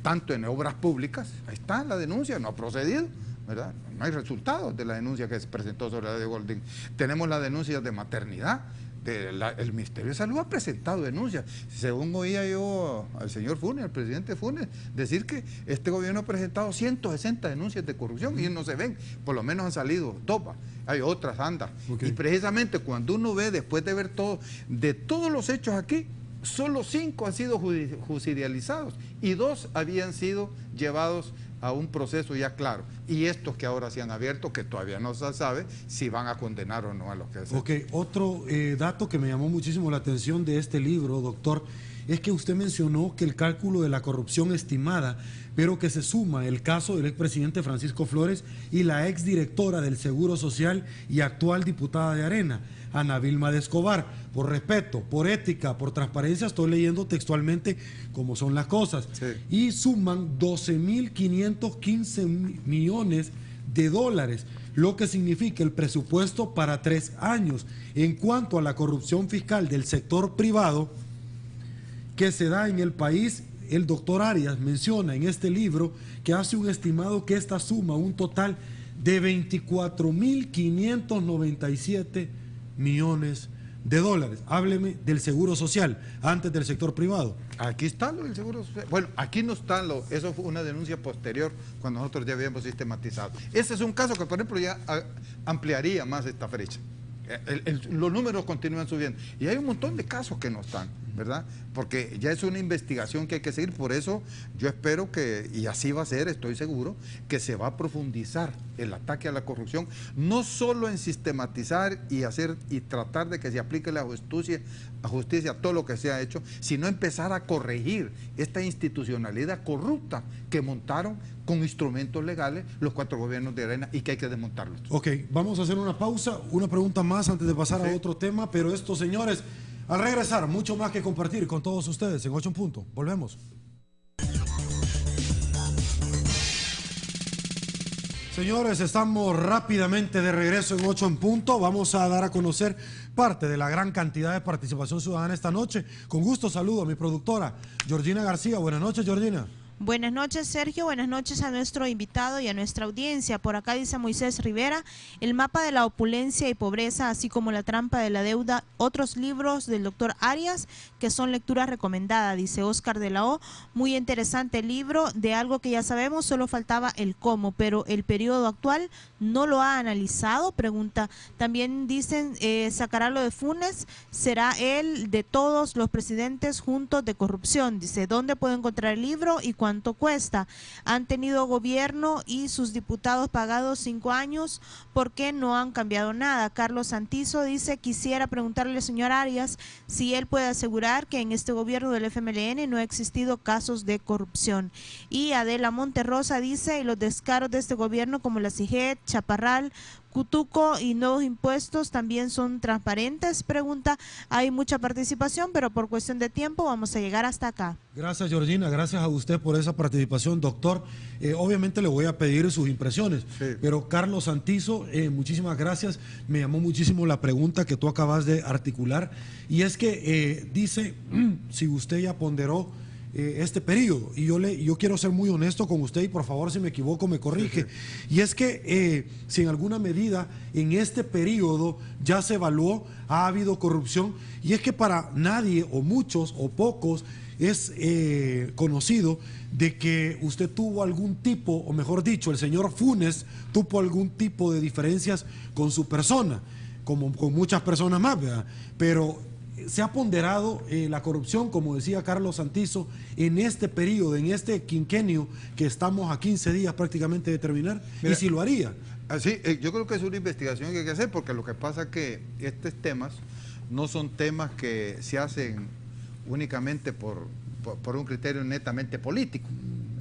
[SPEAKER 2] tanto en obras públicas, ahí está la denuncia, no ha procedido, ¿verdad? No hay resultados de la denuncia que se presentó sobre la de Golding. Tenemos las denuncias de maternidad. El Ministerio de Salud ha presentado denuncias. Según oía yo al señor Funes, al presidente Funes, decir que este gobierno ha presentado 160 denuncias de corrupción y no se ven, por lo menos han salido dos, hay otras andas. Okay. Y precisamente cuando uno ve, después de ver todo, de todos los hechos aquí, solo 5 han sido judicializados y 2 habían sido llevados a un proceso ya claro, y estos que ahora se han abierto, que todavía no se sabe si van a condenar o no a los que hacen.
[SPEAKER 1] Ok, otro dato que me llamó muchísimo la atención de este libro, doctor, es que usted mencionó que el cálculo de la corrupción estimada, pero que se suma el caso del expresidente Francisco Flores y la exdirectora del Seguro Social y actual diputada de Arena, Ana Vilma de Escobar. Por respeto, por ética, por transparencia, estoy leyendo textualmente cómo son las cosas. Sí. Y suman 12.515 millones de dólares, lo que significa el presupuesto para 3 años. En cuanto a la corrupción fiscal del sector privado que se da en el país, el doctor Arias menciona en este libro que hace un estimado que esta suma un total de 24.597 millones de dólares. Hábleme del seguro social antes del sector privado.
[SPEAKER 2] Aquí está lo del seguro social. Bueno, aquí no está eso fue una denuncia posterior cuando nosotros ya habíamos sistematizado. Ese es un caso que, por ejemplo, ya ampliaría más esta fecha. Los números continúan subiendo y hay un montón de casos que no están, ¿verdad? Porque ya es una investigación que hay que seguir. Por eso yo espero que, y así va a ser, estoy seguro, que se va a profundizar el ataque a la corrupción, no solo en sistematizar y tratar de que se aplique la justicia a todo lo que se ha hecho, sino empezar a corregir esta institucionalidad corrupta que montaron con instrumentos legales los 4 gobiernos de Arena y que hay que desmontarlos.
[SPEAKER 1] Ok, vamos a hacer una pausa, una pregunta más antes de pasar a otro tema, pero estos señores, al regresar, mucho más que compartir con todos ustedes en 8 en punto. Volvemos. Señores, estamos rápidamente de regreso en 8 en punto. Vamos a dar a conocer parte de la gran cantidad de participación ciudadana esta noche. Con gusto saludo a mi productora, Georgina García. Buenas noches, Georgina.
[SPEAKER 5] Buenas noches, Sergio. Buenas noches a nuestro invitado y a nuestra audiencia. Por acá dice Moisés Rivera, el mapa de la opulencia y pobreza, así como la trampa de la deuda, otros libros del doctor Arias, que son lectura recomendada, dice Oscar de la O. Muy interesante el libro, de algo que ya sabemos, solo faltaba el cómo, pero el periodo actual no lo ha analizado, pregunta. También dicen, sacará lo de Funes, será él de todos los presidentes juntos de corrupción. Dice, ¿dónde puedo encontrar el libro y cuánto cuesta? Han tenido gobierno y sus diputados pagados 5 años, ¿por qué no han cambiado nada? Carlos Santizo dice, quisiera preguntarle al señor Arias si él puede asegurar que en este gobierno del FMLN no ha existido casos de corrupción. Y Adela Monterrosa dice, y los descaros de este gobierno como la CIGET, Chaparral, Cutuco y nuevos impuestos también son transparentes. Pregunta, hay mucha participación, pero por cuestión de tiempo vamos a llegar hasta acá.
[SPEAKER 1] Gracias, Georgina, gracias a usted por esa participación, doctor. Obviamente le voy a pedir sus impresiones, sí. Pero Carlos Santizo, muchísimas gracias. Me llamó muchísimo la pregunta que tú acabas de articular, y es que dice, si usted ya ponderó este periodo, y yo quiero ser muy honesto con usted y por favor si me equivoco me corrige, sí. Y es que si en alguna medida en este periodo ya se evaluó, ha habido corrupción, y es que para nadie o muchos o pocos es conocido de que usted tuvo algún tipo, o mejor dicho, el señor Funes tuvo algún tipo de diferencias con su persona, como con muchas personas más, ¿verdad? Pero ¿Se ha ponderado la corrupción, como decía Carlos Santizo, en este periodo, en este quinquenio que estamos a 15 días prácticamente de terminar? Mira, y si lo haría.
[SPEAKER 2] Así, yo creo que es una investigación que hay que hacer, porque lo que pasa es que estos temas no son temas que se hacen únicamente por un criterio netamente político,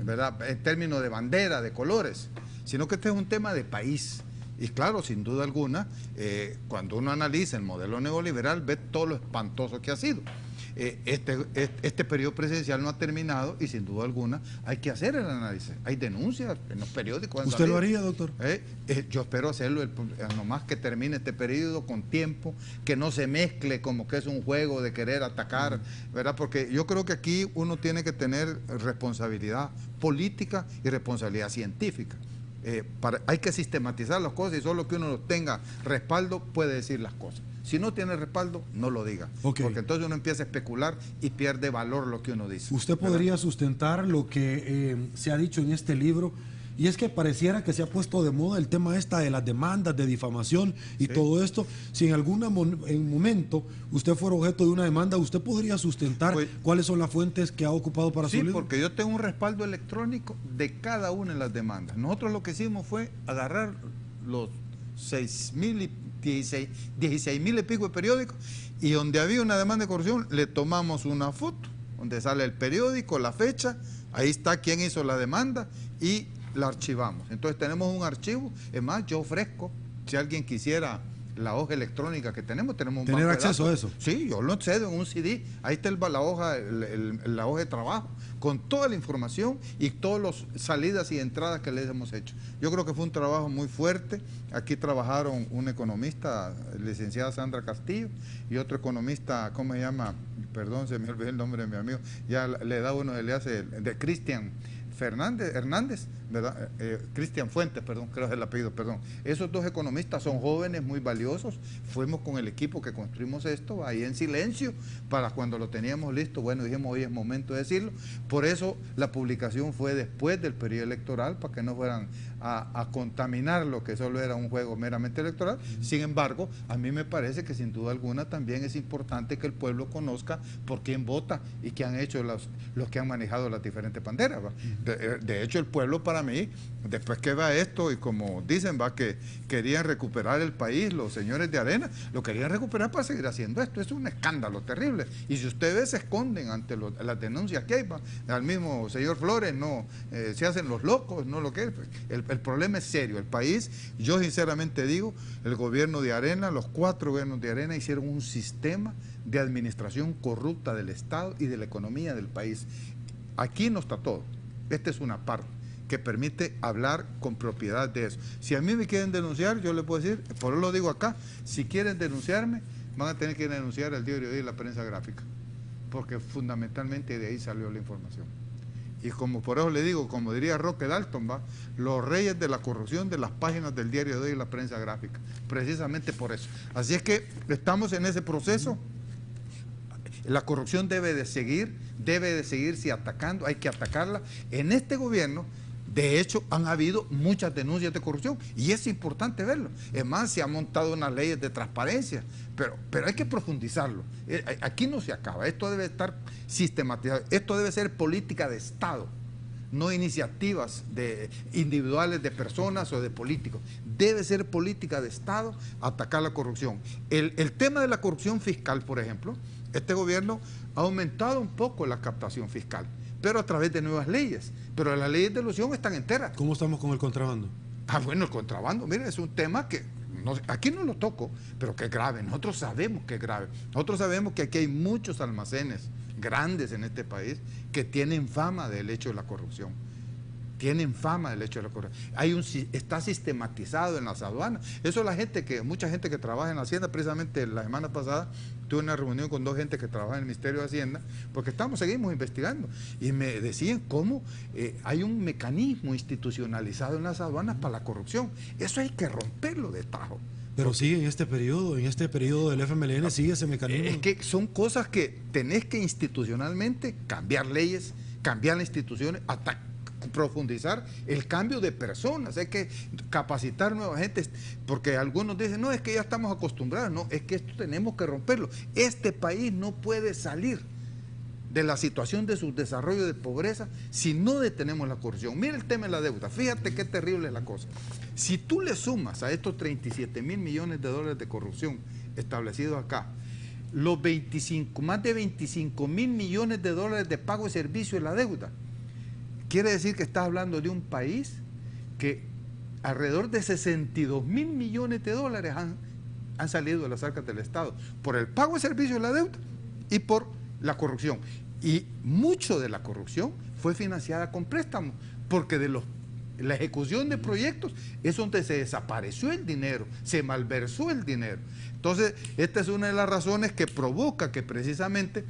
[SPEAKER 2] ¿verdad? En términos de bandera, de colores, sino que este es un tema de país. Y claro, sin duda alguna, cuando uno analiza el modelo neoliberal, ve todo lo espantoso que ha sido. Este periodo presidencial no ha terminado y sin duda alguna hay que hacer el análisis. Hay denuncias en los periódicos.
[SPEAKER 1] ¿Usted lo haría, doctor?
[SPEAKER 2] Yo espero hacerlo, nomás que termine este periodo con tiempo, que no se mezcle como que es un juego de querer atacar, ¿verdad? Porque yo creo que aquí uno tiene que tener responsabilidad política y responsabilidad científica. Hay que sistematizar las cosas y solo que uno tenga respaldo puede decir las cosas. Si no tiene respaldo, no lo diga. Okay. Porque entonces uno empieza a especular y pierde valor lo que uno dice.
[SPEAKER 1] ¿Usted podría sustentar lo que se ha dicho en este libro? Y es que pareciera que se ha puesto de moda el tema de las demandas de difamación y todo esto. Si en algún momento usted fuera objeto de una demanda, ¿usted podría sustentar cuáles son las fuentes que ha ocupado para su libro?
[SPEAKER 2] Sí, porque yo tengo un respaldo electrónico de cada una de las demandas. Nosotros lo que hicimos fue agarrar los 6.000 y 16.000 y pico de periódicos, y donde había una demanda de corrupción le tomamos una foto donde sale el periódico, la fecha, ahí está quién hizo la demanda y la archivamos. Entonces tenemos un archivo. Es más, yo ofrezco, si alguien quisiera la hoja electrónica que tenemos un
[SPEAKER 1] ¿tener acceso a eso?
[SPEAKER 2] Sí, yo lo cedo en un CD. Ahí está la hoja de trabajo con toda la información y todas las salidas y entradas que les hemos hecho. Yo creo que fue un trabajo muy fuerte. Aquí trabajaron un economista, licenciada Sandra Castillo, y otro economista, ¿cómo se llama? Perdón, se me olvidó el nombre de mi amigo. Ya le da uno, le hace de Cristian Hernández, ¿verdad? Cristian Fuentes, perdón, creo que es el apellido, perdón. Esos dos economistas son jóvenes, muy valiosos. Fuimos con el equipo que construimos esto, ahí en silencio, para cuando lo teníamos listo, bueno, dijimos, hoy es momento de decirlo. Por eso la publicación fue después del periodo electoral, para que no fueran a contaminar lo que solo era un juego meramente electoral. Sin embargo, a mí me parece que sin duda alguna también es importante que el pueblo conozca por quién vota y qué han hecho los que han manejado las diferentes banderas, ¿va? De hecho, el pueblo, para mí, después que va esto, y como dicen, va, que querían recuperar el país, los señores de Arena, lo querían recuperar para seguir haciendo esto. Es un escándalo terrible. Y si ustedes se esconden ante las denuncias que hay, va, al mismo señor Flores, no se hacen los locos, no lo que es. El problema es serio. El país, yo sinceramente digo, el gobierno de Arena, los 4 gobiernos de Arena hicieron un sistema de administración corrupta del Estado y de la economía del país. Aquí no está todo. Esta es una parte que permite hablar con propiedad de eso. Si a mí me quieren denunciar, yo les puedo decir, por eso lo digo acá, si quieren denunciarme, van a tener que denunciar al Diario de la Prensa Gráfica, porque fundamentalmente de ahí salió la información. Y como por eso le digo, como diría Roque Dalton, va, los reyes de la corrupción de las páginas del Diario de hoy y la Prensa Gráfica, precisamente por eso. Así es que estamos en ese proceso. La corrupción debe de seguirse atacando, hay que atacarla. En este gobierno, de hecho, han habido muchas denuncias de corrupción y es importante verlo. Es más, se han montado unas leyes de transparencia, pero hay que profundizarlo. Aquí no se acaba, esto debe estar sistematizado, esto debe ser política de Estado, no iniciativas individuales de personas o de políticos. Debe ser política de Estado atacar la corrupción. El tema de la corrupción fiscal, por ejemplo, este gobierno ha aumentado un poco la captación fiscal, pero a través de nuevas leyes. Pero las leyes de ilusión están enteras.
[SPEAKER 1] ¿Cómo estamos con el contrabando?
[SPEAKER 2] Bueno, el contrabando, mire, es un tema que aquí no lo toco, pero que es grave. Nosotros sabemos que es grave. Nosotros sabemos que aquí hay muchos almacenes grandes en este país que tienen fama del hecho de la corrupción. Tienen fama del hecho de la corrupción. Está sistematizado en las aduanas. Eso mucha gente que trabaja en la Hacienda, precisamente la semana pasada tuve una reunión con 2 gente que trabaja en el Ministerio de Hacienda, porque seguimos investigando, y me decían cómo hay un mecanismo institucionalizado en las aduanas para la corrupción. Eso hay que romperlo de tajo.
[SPEAKER 1] Pero sigue en este periodo del FMLN, sigue ese mecanismo.
[SPEAKER 2] Es que son cosas que tenés que institucionalmente cambiar leyes, cambiar las instituciones, profundizar el cambio de personas, hay que capacitar nueva gente, porque algunos dicen, no, es que ya estamos acostumbrados, no, es que esto tenemos que romperlo. Este país no puede salir de la situación de su desarrollo de pobreza si no detenemos la corrupción. Mira el tema de la deuda, fíjate qué terrible es la cosa. Si tú le sumas a estos 37.000 millones de dólares de corrupción establecidos acá, los más de 25.000 millones de dólares de pago de servicio de la deuda, quiere decir que estás hablando de un país que alrededor de 62.000 millones de dólares han salido de las arcas del Estado por el pago de servicio de la deuda y por la corrupción. Y mucho de la corrupción fue financiada con préstamos, porque de la ejecución de proyectos es donde se desapareció el dinero, se malversó el dinero. Entonces, esta es una de las razones que provoca que precisamente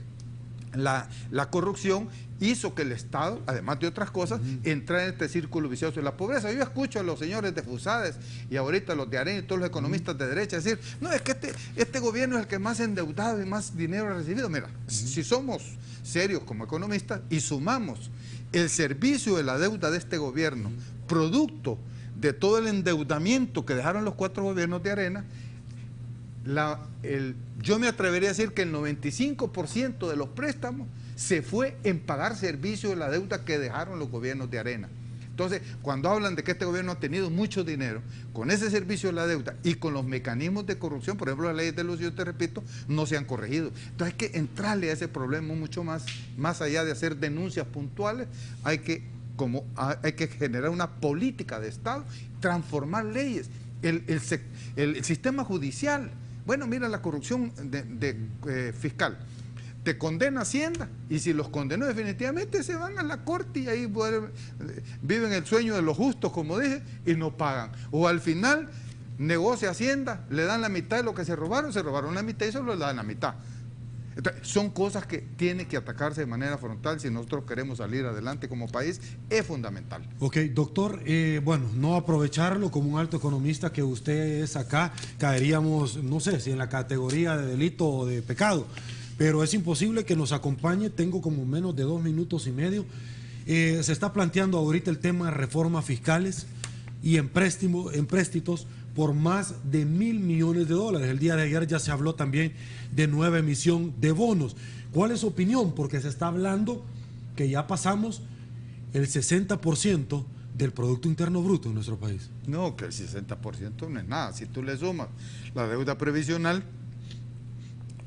[SPEAKER 2] la corrupción hizo que el Estado, además de otras cosas, entrara en este círculo vicioso de la pobreza. Yo escucho a los señores de Fusades y ahorita los de Arena y todos los economistas de derecha decir, no, es que este gobierno es el que más endeudado y más dinero ha recibido. Mira, si somos serios como economistas y sumamos el servicio de la deuda de este gobierno, producto de todo el endeudamiento que dejaron los 4 gobiernos de Arena, yo me atrevería a decir que el 95% de los préstamos se fue en pagar servicio de la deuda que dejaron los gobiernos de Arena. Entonces, cuando hablan de que este gobierno ha tenido mucho dinero, con ese servicio de la deuda y con los mecanismos de corrupción, por ejemplo, las leyes de ilusión, te repito, no se han corregido. Entonces hay que entrarle a ese problema mucho más allá de hacer denuncias puntuales, hay que generar una política de Estado, transformar leyes, el sistema judicial. Bueno, mira la corrupción fiscal. Te condena Hacienda y si los condenó definitivamente se van a la corte y ahí viven el sueño de los justos, como dije, y no pagan. O al final negocia Hacienda, le dan la mitad de lo que se robaron la mitad y solo le dan la mitad. Entonces, son cosas que tienen que atacarse de manera frontal si nosotros queremos salir adelante como país, es fundamental.
[SPEAKER 1] Ok, doctor, bueno, no aprovecharlo como un alto economista que usted es acá, caeríamos, no sé, si en la categoría de delito o de pecado, pero es imposible que nos acompañe, tengo como menos de 2 minutos y medio. Se está planteando ahorita el tema de reformas fiscales y empréstitos por más de 1.000 millones de dólares. El día de ayer ya se habló también de nueva emisión de bonos. ¿Cuál es su opinión? Porque se está hablando que ya pasamos el 60% del Producto Interno Bruto en nuestro país.
[SPEAKER 2] No, que el 60% no es nada. Si tú le sumas la deuda previsional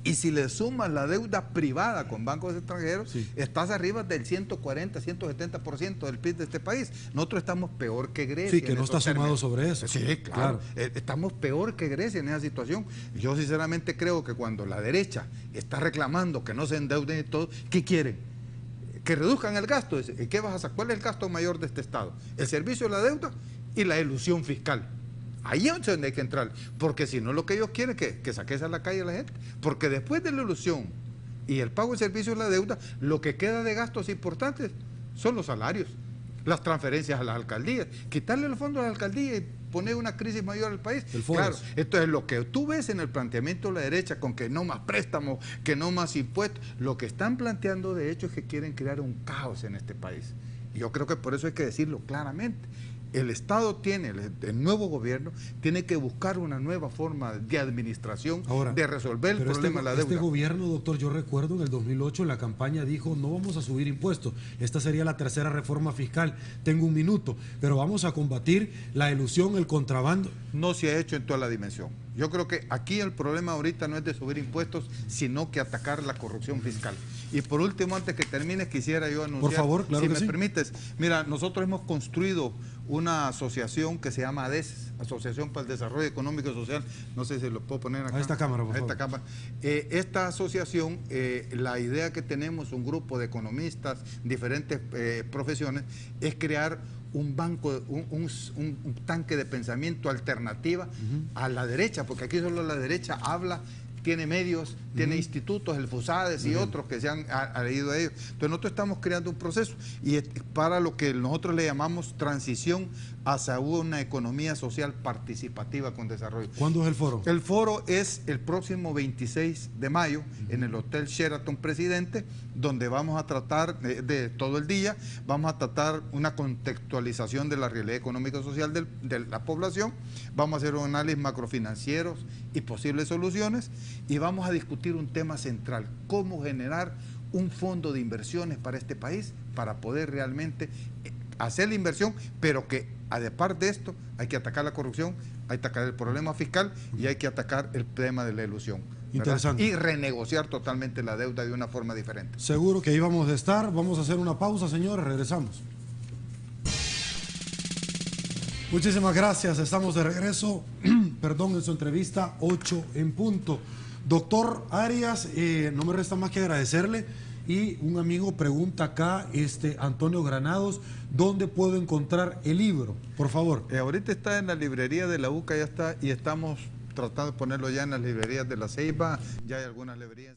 [SPEAKER 2] y si le sumas la deuda privada con bancos extranjeros, sí, estás arriba del 140, 170% del PIB de este país. Nosotros estamos peor que Grecia.
[SPEAKER 1] Sí, que no está sumado sobre eso.
[SPEAKER 2] Sí, claro. Estamos peor que Grecia en esa situación. Yo sinceramente creo que cuando la derecha está reclamando que no se endeuden y todo, ¿qué quieren? Que reduzcan el gasto. ¿Qué vas a hacer? ¿Cuál es el gasto mayor de este Estado? El servicio de la deuda y la elusión fiscal. Ahí es donde hay que entrar, porque si no lo que ellos quieren es que saques a la calle a la gente, porque después de la ilusión y el pago de servicio de la deuda, lo que queda de gastos importantes son los salarios, las transferencias a las alcaldías, quitarle el fondo a la alcaldía y poner una crisis mayor al país. Claro, esto es lo que tú ves en el planteamiento de la derecha, con que no más préstamos, que no más impuestos. Lo que están planteando de hecho es que quieren crear un caos en este país. Y yo creo que por eso hay que decirlo claramente. El Estado tiene, el nuevo gobierno, tiene que buscar una nueva forma de administración, ahora, de resolver el problema de la deuda.
[SPEAKER 1] Este gobierno, doctor, yo recuerdo en el 2008 en la campaña dijo, no vamos a subir impuestos, esta sería la tercera reforma fiscal, tengo un minuto, pero vamos a combatir la elusión, el contrabando.
[SPEAKER 2] No se ha hecho en toda la dimensión. Yo creo que aquí el problema ahorita no es de subir impuestos, sino que atacar la corrupción fiscal. Y por último, antes que termines, quisiera yo anunciar,
[SPEAKER 1] por favor, claro,
[SPEAKER 2] si
[SPEAKER 1] que
[SPEAKER 2] me
[SPEAKER 1] sí.
[SPEAKER 2] permites, mira, nosotros hemos construido una asociación que se llama ADES, Asociación para el Desarrollo Económico y Social, no sé si lo puedo poner acá.
[SPEAKER 1] A esta cámara, por favor.
[SPEAKER 2] Esta cámara. Esta asociación, la idea que tenemos, un grupo de economistas, diferentes profesiones, es crear un banco, un tanque de pensamiento alternativa a la derecha, porque aquí solo la derecha habla tiene medios, tiene institutos, el FUSADES y otros que se han adherido a ellos. Entonces nosotros estamos creando un proceso y es para lo que nosotros le llamamos transición hacia una economía social participativa con desarrollo.
[SPEAKER 1] ¿Cuándo es el foro?
[SPEAKER 2] El foro es el próximo 26 de mayo en el Hotel Sheraton Presidente, donde vamos a tratar de todo el día, vamos a tratar una contextualización de la realidad económica y social de la población, vamos a hacer un análisis macrofinancieros y posibles soluciones y vamos a discutir un tema central, cómo generar un fondo de inversiones para este país, para poder realmente hacer la inversión, pero que aparte de esto hay que atacar la corrupción, hay que atacar el problema fiscal y hay que atacar el tema de la ilusión.
[SPEAKER 1] Interesante.
[SPEAKER 2] Y renegociar totalmente la deuda de una forma diferente.
[SPEAKER 1] Seguro que ahí vamos a estar. Vamos a hacer una pausa, señores. Regresamos. Muchísimas gracias. Estamos de regreso, perdón, en su entrevista 8 en punto. Doctor Arias, no me resta más que agradecerle. Y un amigo pregunta acá, Antonio Granados, ¿dónde puedo encontrar el libro? Por favor.
[SPEAKER 2] Ahorita está en la librería de la UCA, ya está, y estamos tratando de ponerlo ya en las librerías de La Ceiba, ya hay algunas librerías.